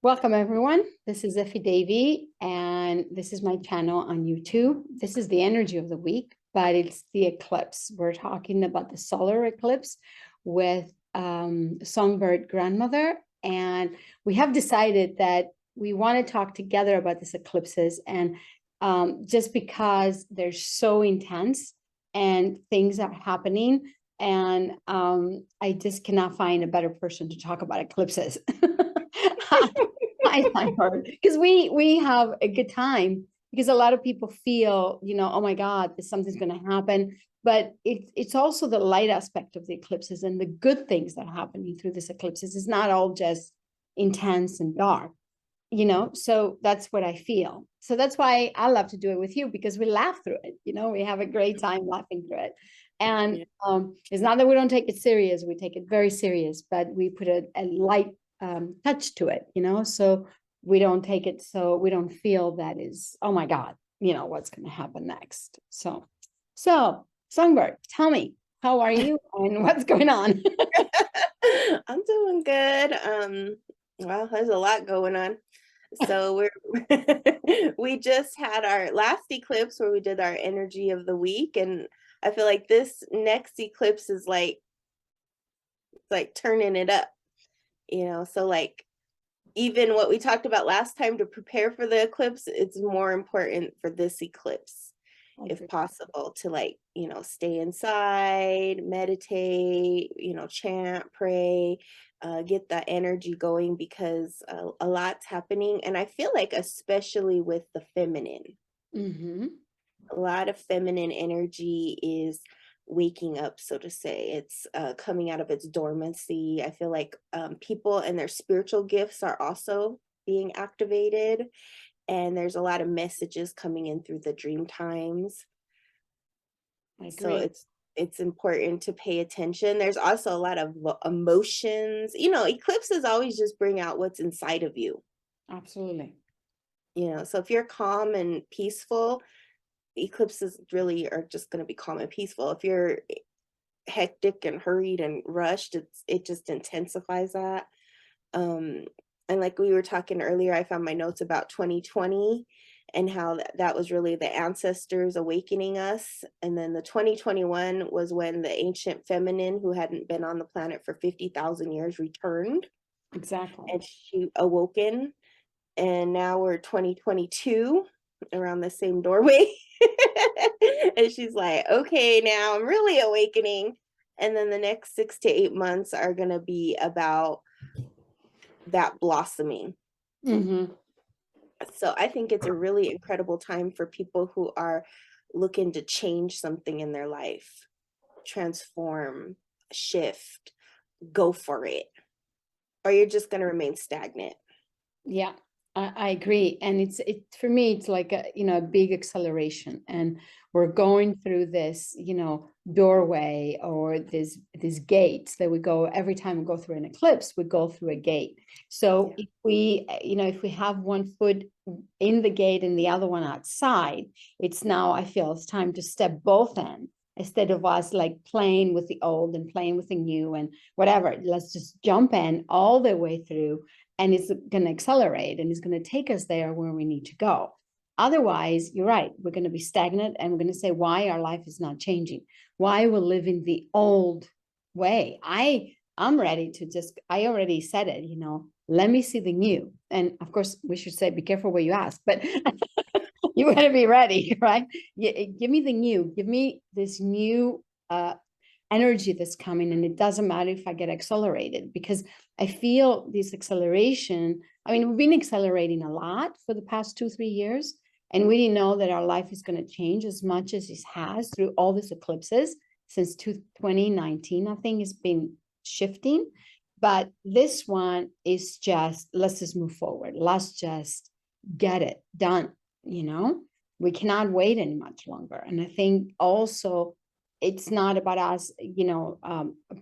Welcome everyone. This is Effie Davy, and this is my channel on YouTube. This is the energy of the week, but it's the eclipse. We're talking about the solar eclipse with Songbird Grandmother, and we have decided that we want to talk together about these eclipses, and just because they're so intense and things are happening, and I just cannot find a better person to talk about eclipses. I find her because we have a good time because a lot of people feel, oh my God, something's going to happen. But it's also the light aspect of the eclipses and the good things that are happening through these eclipses. It's not all just intense and dark, so that's what I feel. So that's why I love to do it with you, because we laugh through it. We have a great time laughing through it. And it's not that we don't take it serious, we take it very serious, but we put a light touch to it, so we don't take it, so we don't feel that is, oh my God, what's going to happen next. So Songbird, tell me, how are you and what's going on? I'm doing good. Well, there's a lot going on. So we just had our last eclipse where we did our energy of the week, and I feel like this next eclipse is like turning it up, So like even what we talked about last time to prepare for the eclipse, it's more important for this eclipse, if possible, to stay inside, meditate, chant, pray, get that energy going because a lot's happening. And I feel like, especially with the feminine, Mm-hmm. a lot of feminine energy is waking up, so to say. It's coming out of its dormancy. I feel like people and their spiritual gifts are also being activated, and there's a lot of messages coming in through the dream times. I So agree. it's important to pay attention. There's also a lot of emotions. Eclipses always just bring out what's inside of you. Absolutely. So if you're calm and peaceful, eclipses really are just going to be calm and peaceful. If you're hectic and hurried and rushed, it just intensifies that. Um, and like we were talking earlier, I found my notes about 2020 and how that was really the ancestors awakening us. And then the 2021 was when the ancient feminine, who hadn't been on the planet for 50,000 years, returned Exactly. and she awoken. And now we're 2022, around the same doorway. And she's like, okay, now I'm really awakening. And then the next 6 to 8 months are going to be about that blossoming. Mm-hmm. So I think it's a really incredible time for people who are looking to change something in their life, transform, shift, go for it, or you're just going to remain stagnant. Yeah, I agree. And it for me, it's like a big acceleration. And we're going through this, doorway, or these gates that we go every time we go through an eclipse, we go through a gate. So Yeah. if we have one foot in the gate and the other one outside, it's now, I feel it's time to step both in, instead of us like playing with the old and playing with the new and whatever. Let's just jump in all the way through, and it's going to accelerate and it's going to take us there where we need to go. Otherwise, you're right, we're going to be stagnant, and we're going to say why our life is not changing, why we're living the old way. I'm ready to just, I already said it, let me see the new. And of course, we should say be careful what you ask, but you got to be ready, right? Give me the new, give me this new energy that's coming, and it doesn't matter if I get accelerated, because I feel this acceleration. I mean, we've been accelerating a lot for the past 2-3 years, and we didn't know that our life is going to change as much as it has through all these eclipses since 2019. I think it's been shifting, but this one is just, let's just move forward, let's just get it done. We cannot wait any much longer. And I think also it's not about us,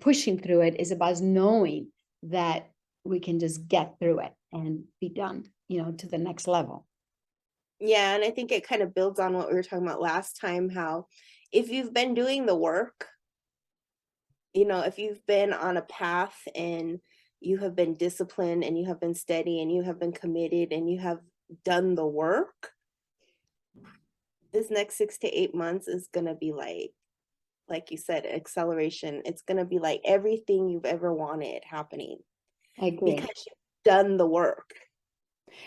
pushing through it. It's about us knowing that we can just get through it and be done, to the next level. Yeah, and I think it kind of builds on what we were talking about last time, how if you've been doing the work, if you've been on a path and you have been disciplined and you have been steady and you have been committed and you have done the work, this next 6 to 8 months is going to be like you said, acceleration. It's going to be like everything you've ever wanted happening I agree. because you've done the work.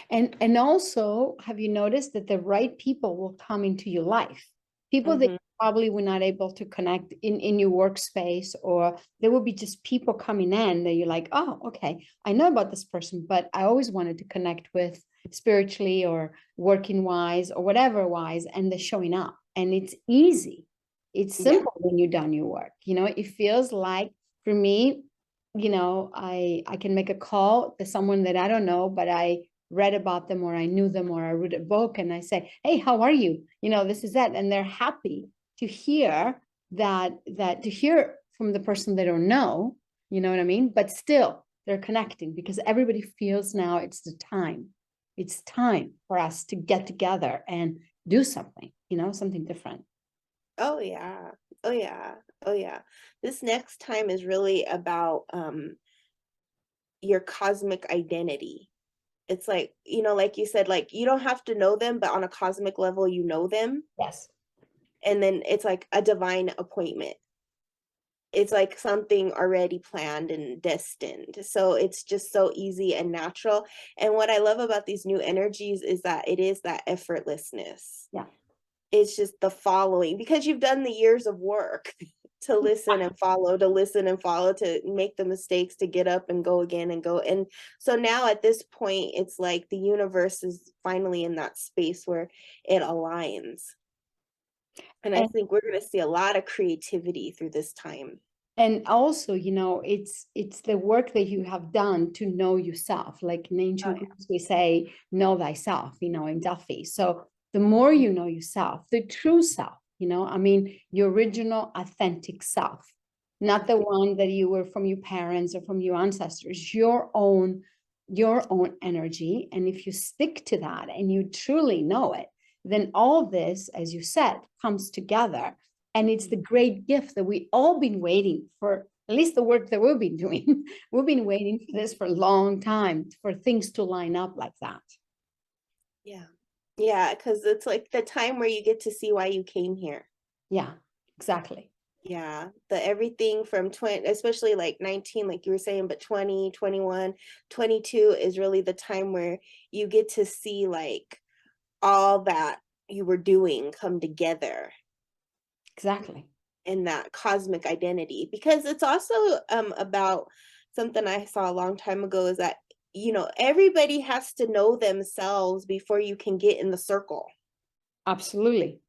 And also, have you noticed that the right people will come into your life? People that Mhm. probably were not able to connect in your workspace, or there will be just people coming in that you're like, oh, okay, I know about this person, but I always wanted to connect with spiritually or working wise or whatever wise, and they're showing up. And it's easy. It's Yeah. simple when you've done your work. You know, it feels like for me, you know, I can make a call to someone that I don't know, but I read about them or I knew them or I read a book and I say, hey, how are you? You know, this is that. And they're happy to hear that to hear from the person they don't know, you know what I mean? But still they're connecting because everybody feels now it's the time. It's time for us to get together and do something, you know, something different. Oh yeah. Oh yeah. Oh yeah. This next time is really about your cosmic identity. It's like, like you said, like you don't have to know them, but on a cosmic level, you know them. Yes. And then it's like a divine appointment. It's like something already planned and destined. So it's just so easy and natural. And what I love about these new energies is that it is that effortlessness. Yeah. It's just the following because you've done the years of work to listen and follow, to listen and follow, to make the mistakes, to get up and go again and go. And so now at this point, it's like the universe is finally in that space where it aligns. And I And think we're going to see a lot of creativity through this time. and also, you know, it's the work that you have done to know yourself. Like in Oh, ancient yeah. Greece, we say, know thyself, you know, in Duffy. So the more you know yourself, the true self, you know, I mean, your original authentic self, not the one that you were from your parents or from your ancestors, your own energy. And if you stick to that and you truly know it, then all this, as you said, comes together. And it's the great gift that we all been waiting for, at least the work that we've been doing. We've been waiting for this for a long time, for things to line up like that. Yeah. Yeah, because it's like the time where you get to see why you came here. Yeah, exactly. Yeah, the everything from 20, especially like 19, like you were saying, but 20, 21, 22 is really the time where you get to see like all that you were doing come together Exactly. in that cosmic identity. Because it's also about something I saw a long time ago is that, everybody has to know themselves before you can get in the circle. Absolutely.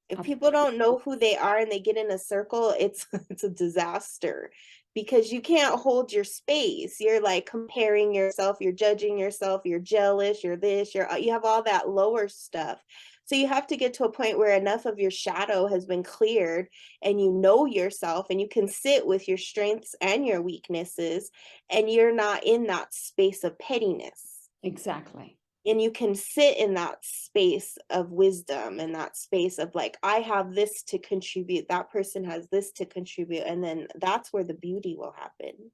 If people Absolutely. don't know who they are and they get in a circle, it's it's a disaster because you can't hold your space. You're like comparing yourself, you're judging yourself, you're jealous, you're this, you have all that lower stuff. So you have to get to a point where enough of your shadow has been cleared and you know yourself and you can sit with your strengths and your weaknesses and you're not in that space of pettiness, Exactly. and you can sit in that space of wisdom and that space of like, I have this to contribute, that person has this to contribute, and then that's where the beauty will happen.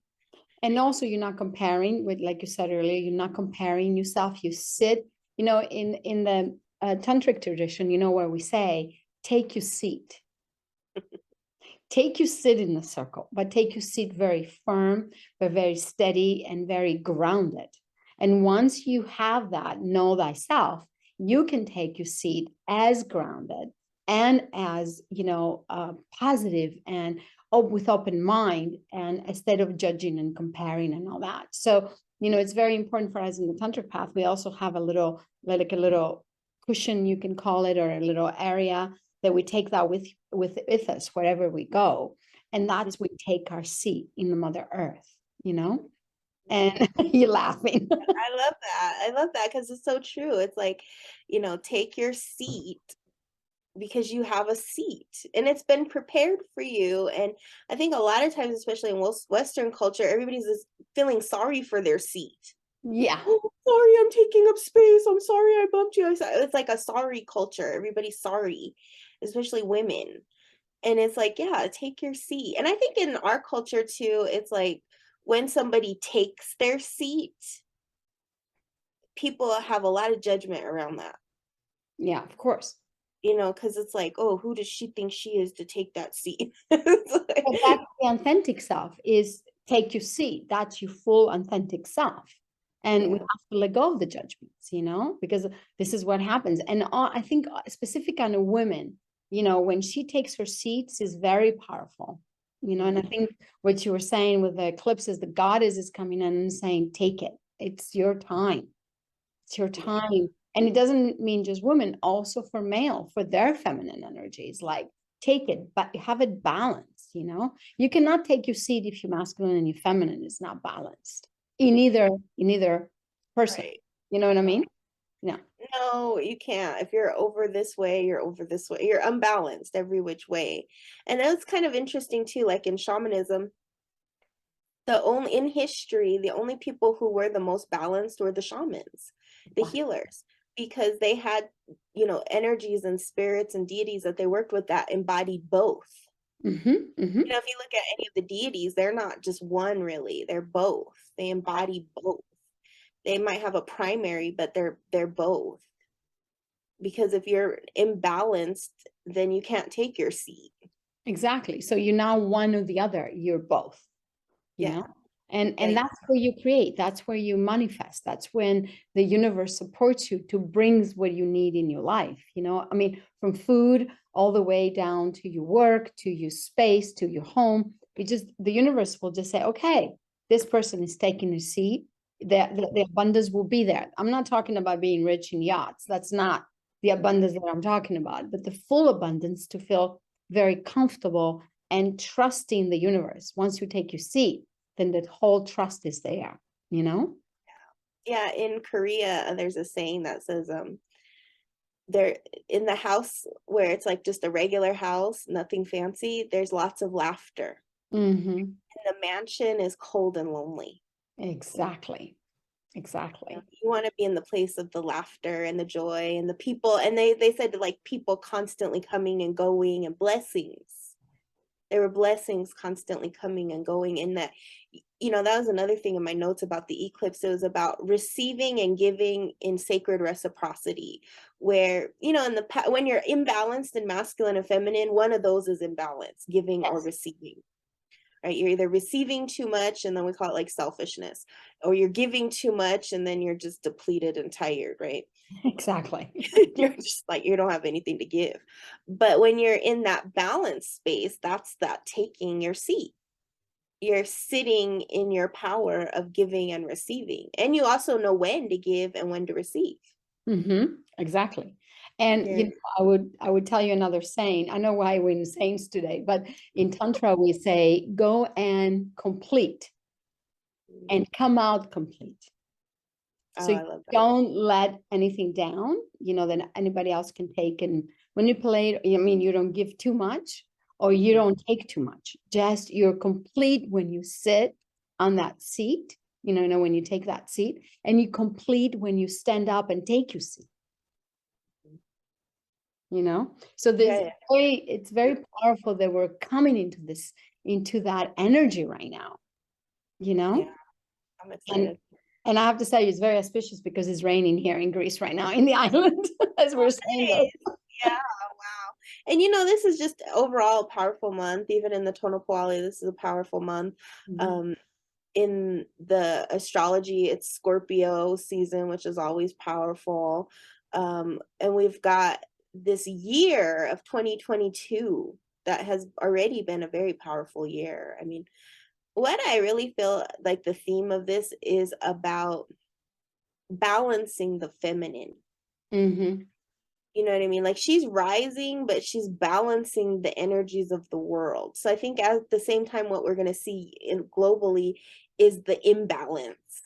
And also you're not comparing with, like you said earlier, you're not comparing yourself. You sit, you know, in the tantric tradition, you know, where we say, take your seat. Take your seat in the circle, but take your seat very firm, but very steady and very grounded. And once you have that, know thyself, you can take your seat as grounded and as, you know, positive and with open mind, and instead of judging and comparing and all that. So, you know, it's very important for us in the tantric path. We also have a little, like a little cushion, you can call it, or a little area that we take that with us wherever we go, and that's we take our seat in the Mother Earth, you know. And you're laughing. I love that. I love that because it's so true. It's like, take your seat because you have a seat and it's been prepared for you. And I think a lot of times, especially in Western culture, everybody's just feeling sorry for their seat. Yeah, Oh, sorry, I'm taking up space. I'm sorry I bumped you. It's like a sorry culture. Everybody's sorry, especially women. And it's like, yeah, take your seat. And I think in our culture too, it's like when somebody takes their seat, people have a lot of judgment around that. Yeah, of course. Because it's like, oh, who does she think she is to take that seat? But that's the authentic self, is take your seat. That's your full authentic self. And we Yeah. have to let go of the judgments, because this is what happens. And I think specific on a woman, when she takes her seats is very powerful, and I think what you were saying with the eclipse is the goddess is coming in and saying, take it. It's your time. It's your time. And it doesn't mean just women, also for male, for their feminine energies, like take it, but have it balanced, You cannot take your seat if you're masculine and you're feminine is not balanced in either person. Right. You know what I mean? Yeah. No, you can't. If you're over this way, you're over this way. You're unbalanced every which way. And that's kind of interesting too, like in shamanism, in history, the only people who were the most balanced were the shamans, the healers, because they had, energies and spirits and deities that they worked with that embodied both. Mm-hmm, mm-hmm. If you look at any of the deities, they're not just one really, they're both. They embody both. They might have a primary, but they're both. Because if you're imbalanced, then you can't take your seat. Exactly. So you're now one or the other. You're both. Yeah. And that's where you create, that's where you manifest, that's when the universe supports you to brings what you need in your life. I mean, from food all the way down to your work, to your space, to your home. The universe will just say, okay, this person is taking a seat, the abundance will be there. I'm not talking about being rich in yachts. That's not the abundance that I'm talking about, but the full abundance to feel very comfortable and trusting the universe. Once you take your seat, then that whole trust is there, Yeah, in Korea, there's a saying that says, there in the house where it's like just a regular house, nothing fancy, there's lots of laughter. Mm-hmm. And the mansion is cold and lonely. Exactly. Exactly. You want to be in the place of the laughter and the joy and the people. And they said like people constantly coming and going and blessings. There were blessings constantly coming and going in that. That was another thing in my notes about the eclipse. It was about receiving and giving in sacred reciprocity, where, when you're imbalanced in masculine and feminine, one of those is imbalanced, giving or receiving. Right? You're either receiving too much, and then we call it like selfishness, or you're giving too much, and then you're just depleted and tired, right? Exactly. You're just like, you don't have anything to give. But when you're in that balance space, that's that taking your seat. You're sitting in your power of giving and receiving. And you also know when to give and when to receive. Mm-hmm. Exactly. And Yeah. I would tell you another saying. I know why we're in sayings today, but in Tantra we say, go and complete and come out complete. Oh, So I you love that. don't let anything down, that anybody else can take and manipulate. I mean, you don't give too much or you don't take too much. Just you're complete when you sit on that seat, when you take that seat, and you complete when you stand up and take your seat. So it's very powerful that we're coming into that energy right now, Yeah, I'm excited. And I have to say, it's very auspicious because it's raining here in Greece right now in the island, as we're saying this. Yeah, wow. And this is just overall a powerful month. Even in the Tonopawali, this is a powerful month. Mm-hmm. In the astrology, it's Scorpio season, which is always powerful. And we've got this year of 2022 that has already been a very powerful year. I mean, what I really feel like the theme of this is about balancing the feminine. Mm-hmm. You know what I mean? Like she's rising, but she's balancing the energies of the world. So I think at the same time, what we're going to see globally is the imbalance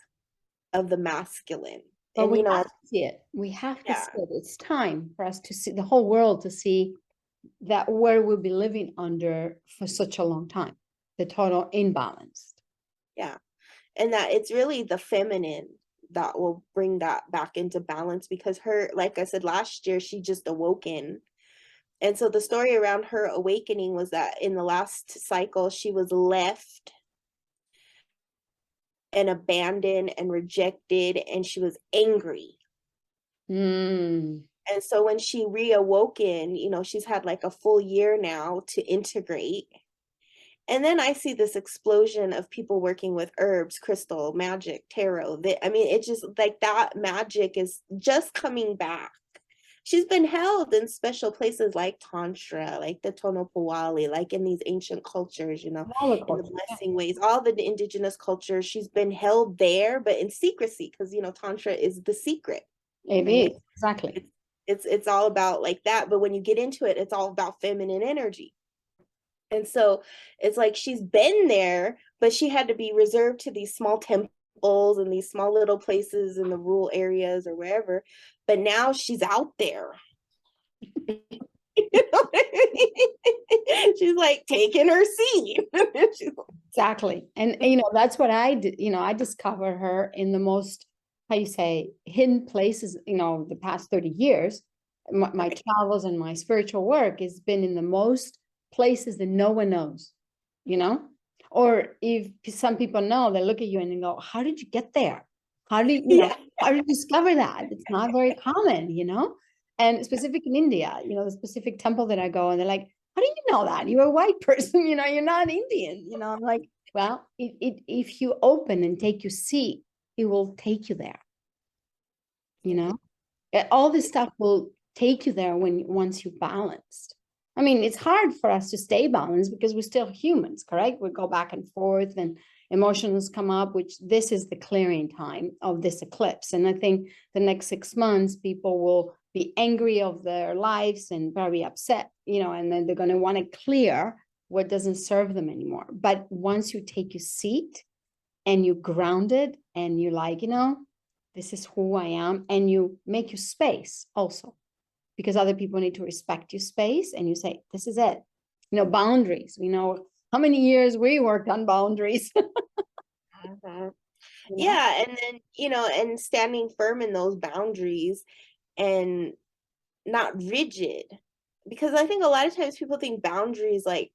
of the masculine. But And, we have to see it. We have to yeah, see it. It's time for us to see the whole world, to see that where we'll be living under for such a long time, the total imbalance. yeah. And that it's really the feminine that will bring that back into balance because like I said, last year, she just awoken. And so the story around her awakening was that in the last cycle, she was left and abandoned and rejected, and she was angry. Mm. And so when she reawoken, you know, she's had like a full year now to integrate. And then I see this explosion of people working with herbs, crystal, magic, tarot. I mean, it's just like that magic is just coming back. She's been held in special places like Tantra, like the Tonopawali, like in these ancient cultures, you know, All the in the culture, yeah. blessing ways, all the indigenous cultures. She's been held there, but in secrecy, because, you know, Tantra is the secret, It right? is, exactly. It's all about like that. But when you get into it, it's all about feminine energy. And so it's like she's been there, but she had to be reserved to these small temples and these small little places in the rural areas or wherever. But now she's out there. You know what I mean? She's like taking her seat. Exactly. And you know, that's what I did. You know, I discovered her in the most, how you say, hidden places, you know, the past 30 years. My Right. travels and my spiritual work has been in the most places that no one knows, you know? Or if some people know, they look at you and they go, how did you get there? How did you know, Yeah. how did you discover that? It's not very common, you know? And specific in India, you know, the specific temple that I go, and they're like, how do you know that? You're a white person, you know, you're not Indian. You know, I'm like, well, if you open and take your seat, it will take you there, you know? All this stuff will take you there when once you're balanced. I mean, it's hard for us to stay balanced because we're still humans, correct? We go back and forth and emotions come up, which this is the clearing time of this eclipse. And I think the next 6 months, people will be angry of their lives and very upset, you know, and then they're going to want to clear what doesn't serve them anymore. But once you take your seat and you grounded and you like, you know, this is who I am, and you make your space also, because other people need to respect your space, and you say, this is it. You know, boundaries. We know how many years we worked on boundaries. Mhm. You know? Yeah. And then, you know, and standing firm in those boundaries and not rigid. Because I think a lot of times people think boundaries like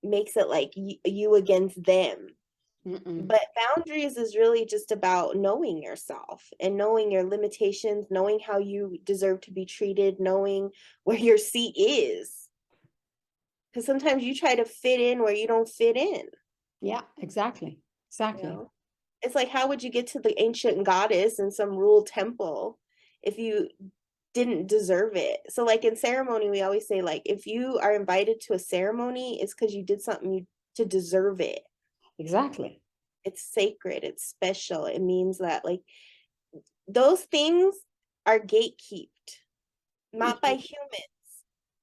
makes it like you against them. Mm-mm. But boundaries is really just about knowing yourself and knowing your limitations, knowing how you deserve to be treated, knowing where your seat is. Because sometimes you try to fit in where you don't fit in, Yeah, exactly. you Exactly. know? It's like, how would you get to the ancient goddess in some rural temple if you didn't deserve it? So, like in ceremony, we always say, like, if you are invited to a ceremony, it's because you did something to deserve it. Exactly. It's sacred, it's special. It means that, like, those things are gatekept, not by humans,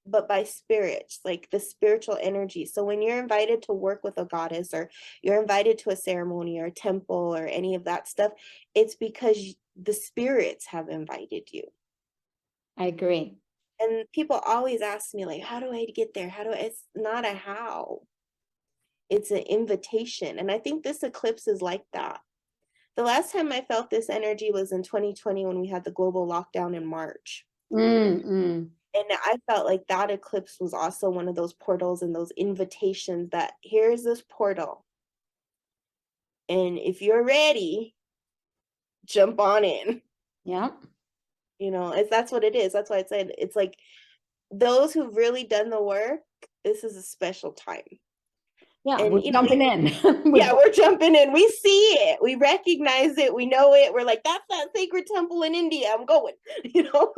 but by spirits, like the spiritual energy. So when you're invited to work with a goddess, or you're invited to a ceremony or a temple or any of that stuff, it's because the spirits have invited you. I agree. And people always ask me, like, how do I get there? It's not a how, it's an invitation. And I think this eclipse is like that. The last time I felt this energy was in 2020 when we had the global lockdown in March. Mm-mm. And I felt like that eclipse was also one of those portals and those invitations that here's this portal. And if you're ready, jump on in. Yeah. You know, that's what it is. That's why I said it's like those who've really done the work, this is a special time. Yeah, And we're you know, jumping in. yeah, we're jumping in. We see it, we recognize it, we know it. We're like, that's that sacred temple in India. I'm going, you know,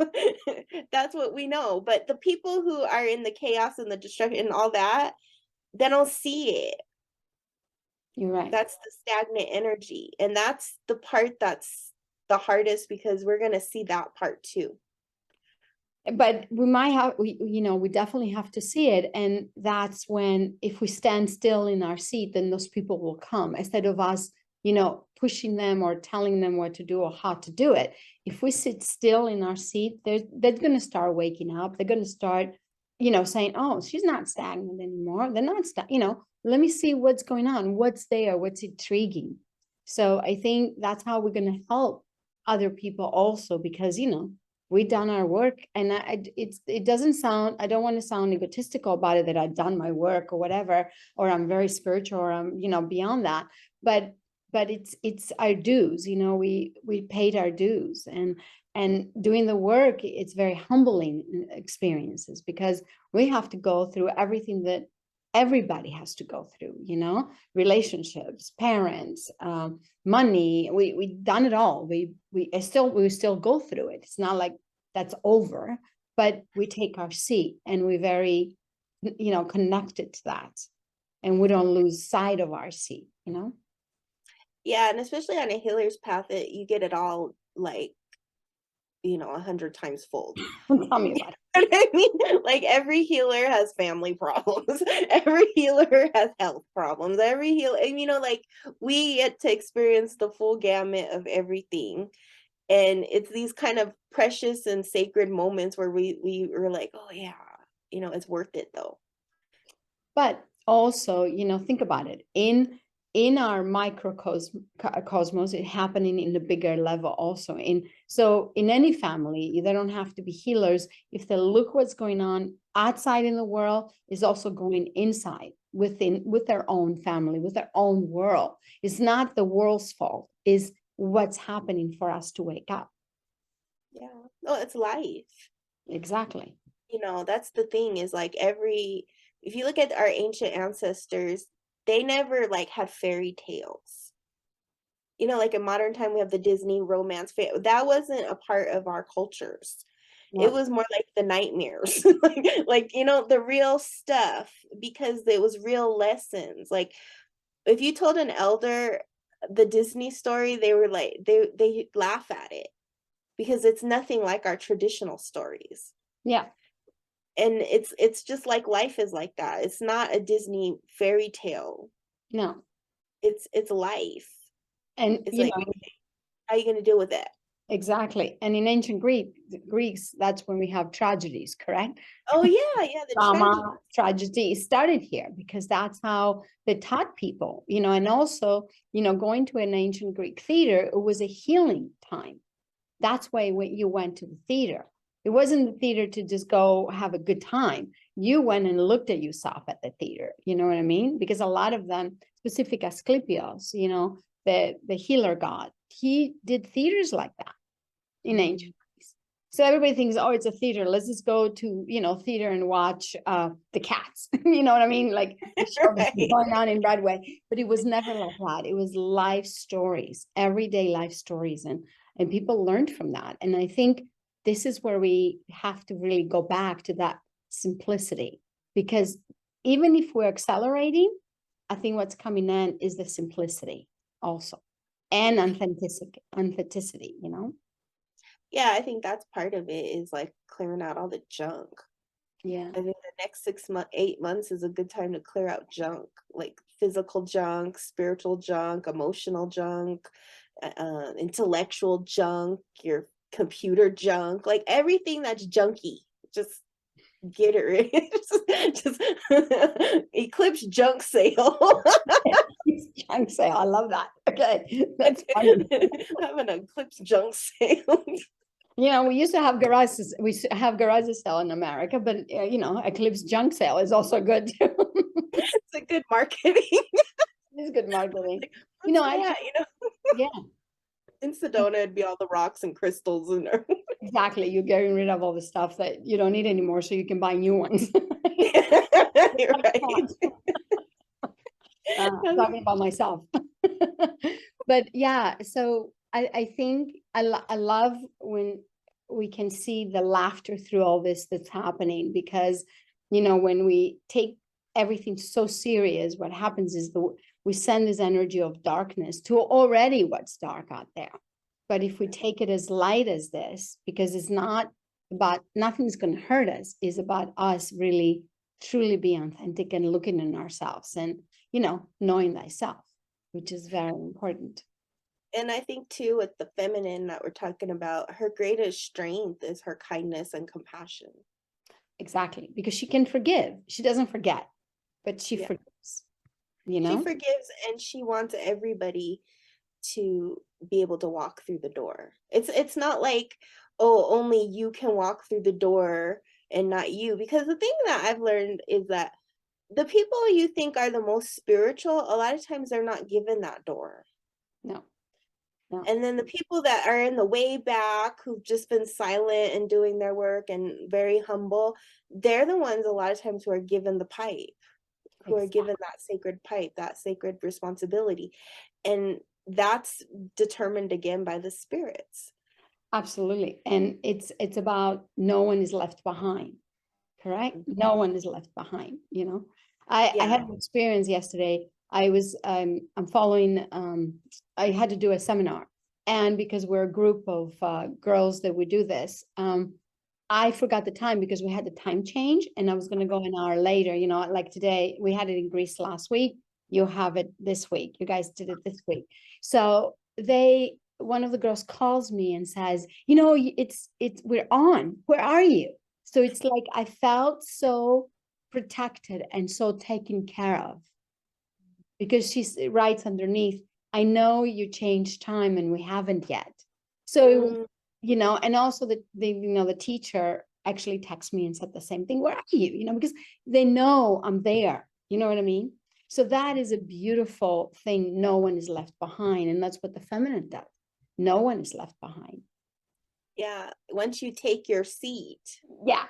that's what we know. But the people who are in the chaos and the destruction and all that, they don't see it. You're right. That's the stagnant energy. And that's the part that's the hardest, because we're going to see that part too. But we might have, you know, we definitely have to see it. And that's when, if we stand still in our seat, then those people will come instead of us, you know, pushing them or telling them what to do or how to do it. If we sit still in our seat, they're going to start waking up. They're going to start, you know, saying, oh, she's not stagnant anymore. They're not, you know, let me see what's going on, what's there, what's intriguing. So I think that's how we're going to help other people also, because, you know, we done our work. And it doesn't sound, I don't want to sound egotistical about it, that I've done my work or whatever, or I'm very spiritual, or I'm, you know, beyond that. But but it's our dues, you know, we paid our dues, and doing the work, it's very humbling experiences, because we have to go through everything that everybody has to go through, you know, relationships, parents, money. We done it all. We still go through it. It's not like that's over, but we take our seat, and we're very, you know, connected to that, and we don't lose sight of our seat, you know. Yeah, and especially on a healer's path, you get it all like, 100 times fold. Tell me about it. I mean, like every healer has family problems. Every healer has health problems. Every healer, and like we get to experience the full gamut of everything. And it's these kind of precious and sacred moments where we were like, oh yeah, it's worth it though. But also, you know, think about it. In our microcosmos, cosmos, it happening in the bigger level also. So in any family, they don't have to be healers. If they look what's going on outside in the world, is also going inside within, with their own family, with their own world. It's not the world's fault, is what's happening for us to wake up. Yeah. No, it's life. Exactly. That's the thing, is like if you look at our ancient ancestors, they never like had fairy tales. Like in modern time, we have the Disney romance. That wasn't a part of our cultures. Yeah. It was more like the nightmares, the real stuff, because it was real lessons. Like if you told an elder the Disney story, they were like, they laugh at it because it's nothing like our traditional stories. Yeah. And it's just like life is like that. It's not a Disney fairy tale. No. It's life. And It's you like, know, how are you going to deal with it? exactly. And in ancient Greeks, that's when we have tragedies, correct? Oh yeah, the Drama, tragedy started here, because that's how they taught people, you know. And also, you know, going to an ancient Greek theater, it was a healing time. That's why when you went to the theater, it wasn't the theater to just go have a good time. You went and looked at yourself at the theater. You know what I mean? Because a lot of them, specific Asclepius, you know, the healer god, he did theaters like that in ancient Greece. So everybody thinks, oh, it's a theater. Let's just go to, you know, theater and watch the Cats. You know what I mean? Like Right. going on in Broadway. But it was never like that. It was life stories, everyday life stories, and people learned from that. And I think this is where we have to really go back to that simplicity, because even if we're accelerating, I think what's coming in is the simplicity also, and authenticity, you know. Yeah, I think that's part of it, is like clearing out all the junk. Yeah. I think the next 8 months is a good time to clear out junk, like physical junk, spiritual junk, emotional junk, intellectual junk, your computer junk, like everything that's junky. Just get it rid. just Eclipse junk sale. Junk sale. I love that. Okay. That's funny. Have an Eclipse junk sale. You know, we used to have garages. Have garages sale in America, but you know, Eclipse junk sale is also good too. It's a good marketing. It's good marketing. Like, You know, what's I that? yeah, In Sedona, it'd be all the rocks and crystals and exactly. You're getting rid of all the stuff that you don't need anymore, so you can buy new ones. You're right. Talking about myself. But yeah, so I think I love when we can see the laughter through all this that's happening, because you know, when we take everything so serious, what happens is we send this energy of darkness to already what's dark out there. But if we take it as light as this, because it's not about, nothing's going to hurt us, is about us really truly being authentic and looking in ourselves, and you know, knowing thyself, which is very important. And I think too, with the feminine that we're talking about, her greatest strength is her kindness and compassion. Exactly, because she can forgive. She doesn't forget, but she forgives. You know, she forgives, and she wants everybody to be able to walk through the door. It's not like, oh, only you can walk through the door and not you. Because the thing that I've learned is that the people you think are the most spiritual, a lot of times they're not given that door. No, no, And then the people that are in the way back who've just been silent and doing their work and very humble, they're the ones a lot of times who are given the pipe, who are exactly. given that sacred pipe, that sacred responsibility. And that's determined again by the spirits. Absolutely. And it's about no one is left behind, correct? No one is left behind, you know. I Yeah. had an experience yesterday. I'm following I had to do a seminar, and because we're a group of girls that we do this, I forgot the time because we had the time change and I was going to go an hour later, you know, like today we had it in Greece last week. You have it this week. You guys did it this week. So one of the girls calls me and says, you know, we're on. Where are you? So it's like I felt so protected and so taken care of because she writes underneath, I know you changed time and we haven't yet. So, Mm, you know, and also the teacher actually texted me and said the same thing. Where are you? You know, because they know I'm there. You know what I mean? So that is a beautiful thing. No one is left behind. And that's what the feminine does. No one is left behind. yeah. Once you take your seat, Yeah,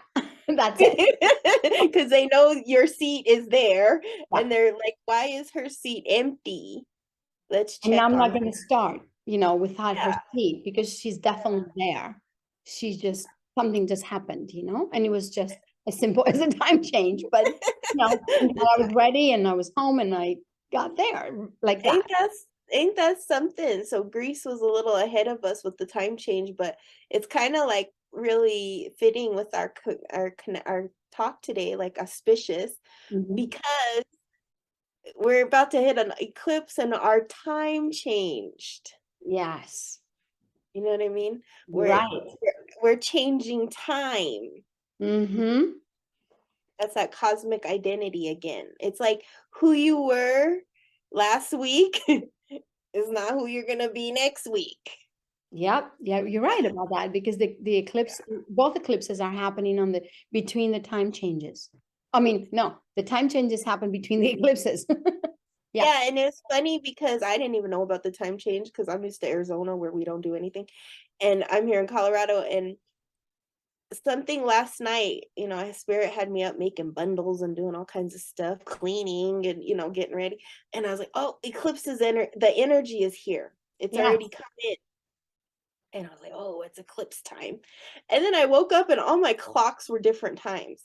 that's it. because they know your seat is there Yeah. and they're like, why is her seat empty? Let's And check I'm on not her. going to start, you know, without her Yeah. seat because she's definitely there. She's just something just happened, you know, and it was just as simple as a time change. But you know, I was ready and I was home and I got there like that. Ain't that something? So Greece was a little ahead of us with the time change, but it's kind of like really fitting with our talk today, like auspicious, Mhm. because we're about to hit an eclipse and our time changed. Yes, You know what I mean? you're We're right. we're changing time. Mm-hmm. That's that cosmic identity again. It's like who you were last week is not who you're gonna be next week. Yep. Yeah, you're right about that because the eclipse, both eclipses are happening on the between the time changes. I mean, no, the time changes happen between the eclipses. Yeah. Yeah, and it's funny because I didn't even know about the time change because I'm used to Arizona where we don't do anything. And I'm here in Colorado and something last night, Spirit had me up making bundles and doing all kinds of stuff, cleaning and getting ready. And I was like, oh, the energy is here. It's already Yes. come in. And I was like, oh, it's eclipse time. And then I woke up and all my clocks were different times.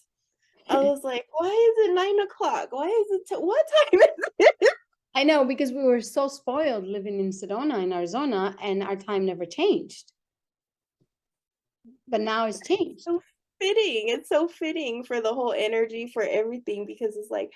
I was like, why is it 9 o'clock? Why is it what time is it? I know because we were so spoiled living in Sedona in Arizona and our time never changed. But now it's changed. So fitting. It's so fitting for the whole energy, for everything, because it's like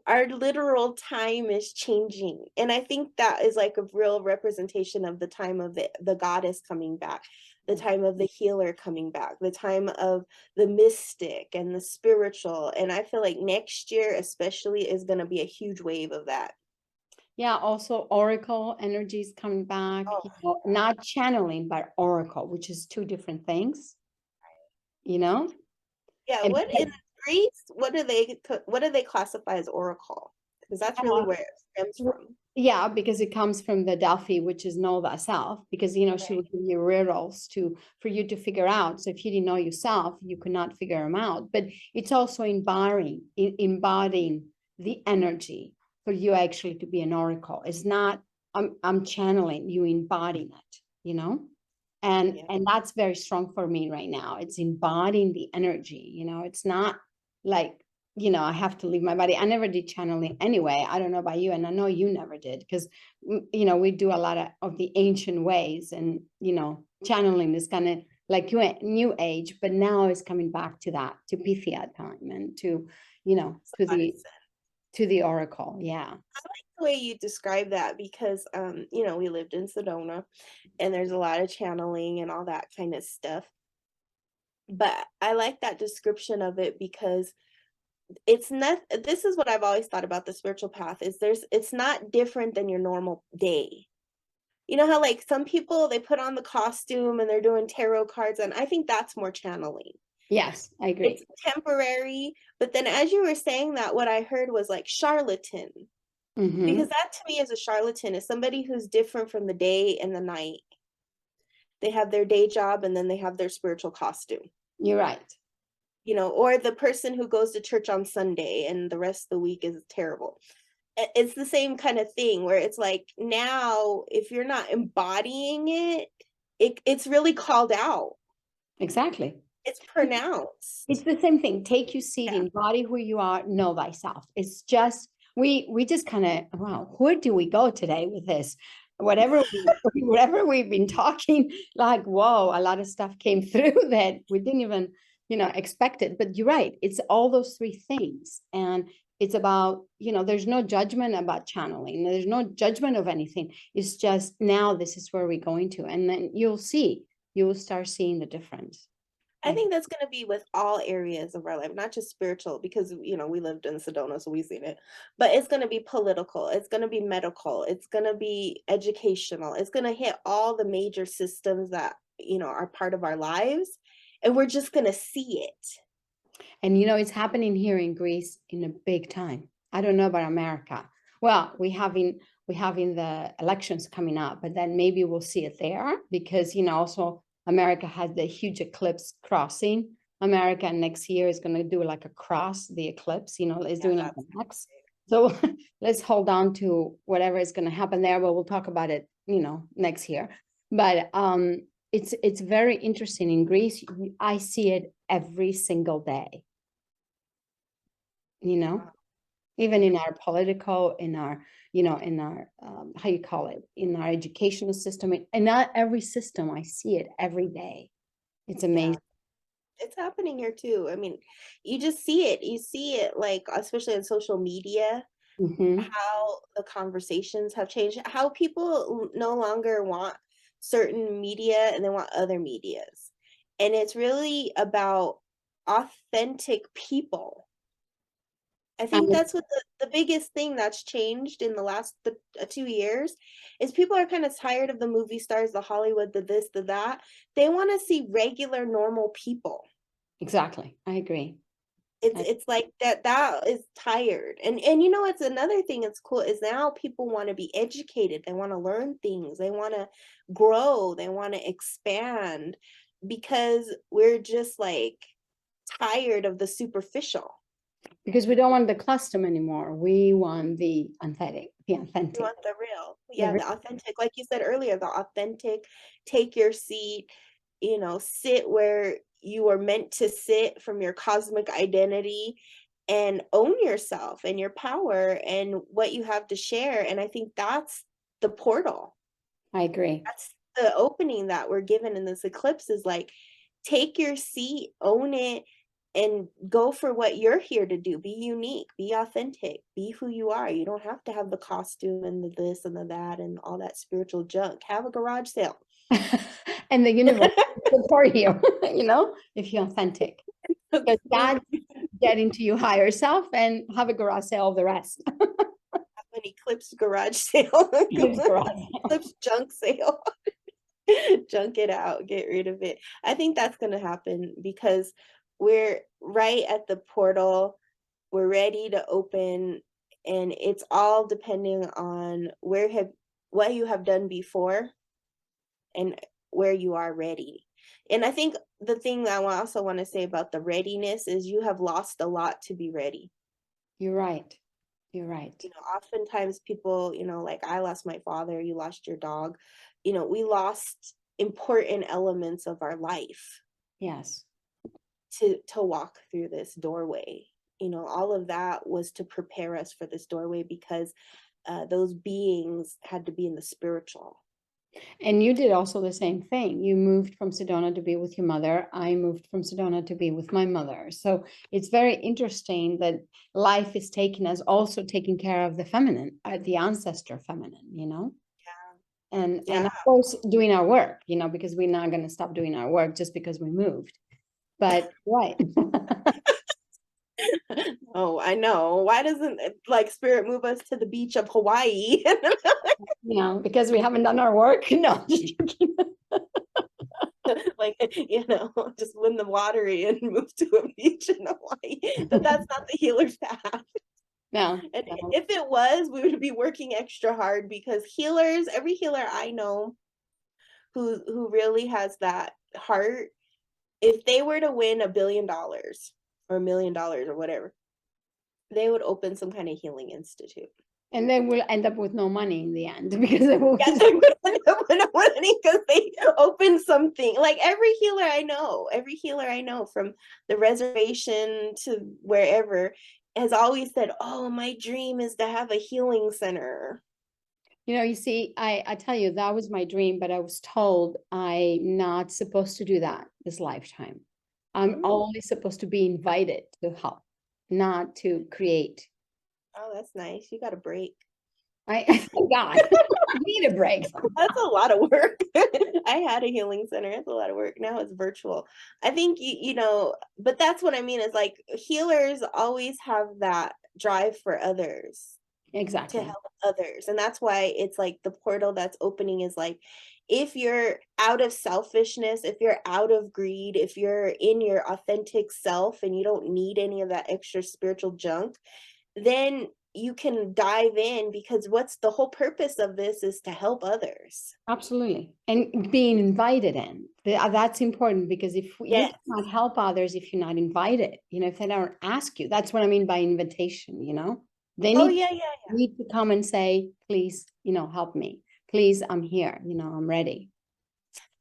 our literal time is changing. And I think that is like a real representation of the time of the goddess coming back, the time of the healer coming back, the time of the mystic and the spiritual. And I feel like next year, especially, is going to be a huge wave of that. Yeah, also Oracle energy is coming back, Oh, you know, not channeling, but Oracle, which is two different things, you know? yeah. And What in Greece? What do they classify as oracle? Because that's really where it stems from. yeah, because it comes from the Delphi, which is know thyself, because you know she will give you riddles for you to figure out. So if you didn't know yourself, you could not figure them out. But it's also embodying the energy for you actually to be an oracle. It's not I'm channeling, you embodying it, you know? And Yeah. and that's very strong for me right now. It's embodying the energy, you know, it's not like you know, I have to leave my body. I never did channeling anyway. I don't know about you, and I know you never did because, you know, we do a lot of the ancient ways, and you know, channeling is kind of like new age, but now it's coming back to that, to Pythia time, and to, you know, to the oracle. Yeah. The way you describe that because we lived in Sedona and there's a lot of channeling and all that kind of stuff. But I like that description of it because it's not this is what I've always thought about the spiritual path is it's not different than your normal day. You know how like some people they put on the costume and they're doing tarot cards and I think that's more channeling. Yes, I It's agree. temporary, but then as you were saying that what I heard was like charlatan. Because that to me is a charlatan, is somebody who's different from the day and the night. They have their day job and then they have their spiritual costume. You're right. You know, or the person who goes to church on Sunday and the rest of the week is terrible. It's the same kind of thing where it's like, now if you're not embodying it's really called out. Exactly. It's pronounced. It's the same thing. Take your seat, Yeah. embody who you are, know thyself. It's just, we just kind of, wow, where do we go today with this? Whatever we've been talking, like, whoa, a lot of stuff came through that we didn't even, expect it. But you're right. It's all those three things. And it's about, there's no judgment about channeling. There's no judgment of anything. It's just, now this is where we're going to. And then you will start seeing the difference. I think that's going to be with all areas of our life, not just spiritual, because, we lived in Sedona, so we've seen it, but it's going to be political. It's going to be medical. It's going to be educational. It's going to hit all the major systems that, are part of our lives. And we're just going to see it. And, it's happening here in Greece in a big time. I don't know about America. Well, we're having the elections coming up, but then maybe we'll see it there because, also America has the huge eclipse crossing. America next year is going to do like a cross, the eclipse, is doing like an X. So let's hold on to whatever is going to happen there, but we'll talk about it, next year. But it's very interesting in Greece. I see it every single day, even in our political, in our, in our, how you call it, in our educational system, and not every system, I see it every day. It's amazing. Yeah. It's happening here too. I mean, you just see it. You see it, like, especially on social media, how the conversations have changed, how people no longer want certain media and they want other medias. And it's really about authentic people. I think that's what the biggest thing that's changed in the last 2 years is people are kind of tired of the movie stars, the Hollywood, the this, the that. They want to see regular, normal people. Exactly. I agree. It's like that is tired. And it's another thing that's cool is now people want to be educated. They want to learn things. They want to grow. They want to expand because we're just like tired of the superficial. Because we don't want the custom anymore. We want the authentic, We want the real. Yeah, the authentic. Like you said earlier, the authentic, take your seat, sit where you are meant to sit from your cosmic identity and own yourself and your power and what you have to share. And I think that's the portal. I agree. That's the opening that we're given in this eclipse is like, take your seat, own it, and go for what you're here to do. Be unique, be authentic, be who you are. You don't have to have the costume and the this and the that and all that spiritual junk. Have a garage sale. And the universe will support you, if you're authentic. Because God get into your higher self and have a garage sale of the rest. Have an eclipse garage sale. Eclipse junk sale. Junk it out, get rid of it. I think that's going to happen because we're right at the portal. We're ready to open, and it's all depending on what you have done before and where you are ready. And I think the thing that I also want to say about the readiness is you have lost a lot to be ready. You're right. You're right. Oftentimes people, like I lost my father, you lost your dog. We lost important elements of our life. Yes. To walk through this doorway. All of that was to prepare us for this doorway because those beings had to be in the spiritual. And you did also the same thing. You moved from Sedona to be with your mother. I moved from Sedona to be with my mother. So it's very interesting that life is taking us also taking care of the feminine, the ancestor feminine, Yeah. And of course doing our work, because we're not going to stop doing our work just because we moved. But right. Oh, I know. Why doesn't spirit move us to the beach of Hawaii? Because we haven't done our work. No, just joking. Just win the lottery and move to a beach in Hawaii. But that's not the healer's path. No, And no. if it was, we would be working extra hard, because healers, every healer I know who really has that heart, if they were to win $1 billion or $1 million or whatever, they would open some kind of healing institute. And then we'll end up with no money in the end because it will Yeah, they would end up with no money because they opened something. Like every healer I know from the reservation to wherever has always said, "Oh, my dream is to have a healing center." You see, I tell you, that was my dream, but I was told I'm not supposed to do that this lifetime. I'm Mm. only supposed to be invited to help, not to create. Oh, that's nice. You got a break. Thank God, I need a break. That's a lot of work. I had a healing center. It's a lot of work. Now it's virtual. I think but that's what I mean, is like healers always have that drive for others, to Exactly. help others. And that's why it's like the portal that's opening is like, if you're out of selfishness, if you're out of greed, if you're in your authentic self and you don't need any of that extra spiritual junk, then you can dive in, because what's the whole purpose of this is to help others. Absolutely. And being invited in. That's important, because if you Yes. cannot help others if you're not invited, if they don't ask you, that's what I mean by invitation, they Oh, need, yeah, yeah. need to come and say, please, help me. Please, I'm here, I'm ready.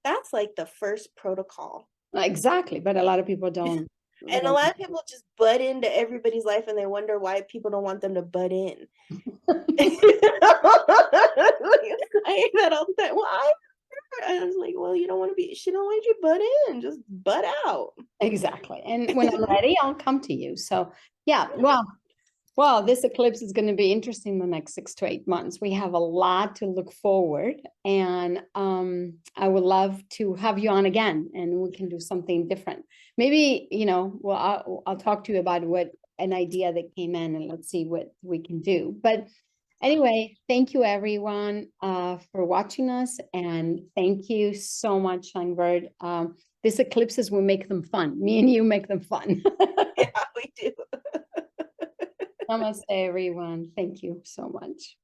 That's like the first protocol. Exactly. But a lot of people don't. They And a don't. lot of people just butt into everybody's life and they wonder why people don't want them to butt in. I hear that all the time. Well, I was like, well, you don't want to be, she don't want you to butt in, just butt out. Exactly. And when I'm ready, I'll come to you. So yeah, well, this eclipse is going to be interesting the next 6 to 8 months. We have a lot to look forward, and I would love to have you on again, and we can do something different. Maybe, well, I'll talk to you about what an idea that came in, and let's see what we can do. But anyway, thank you everyone for watching us, and thank you so much, Songbird. This eclipses will make them fun. Me and you make them fun. Yeah, we do. Namaste, everyone. Thank you so much.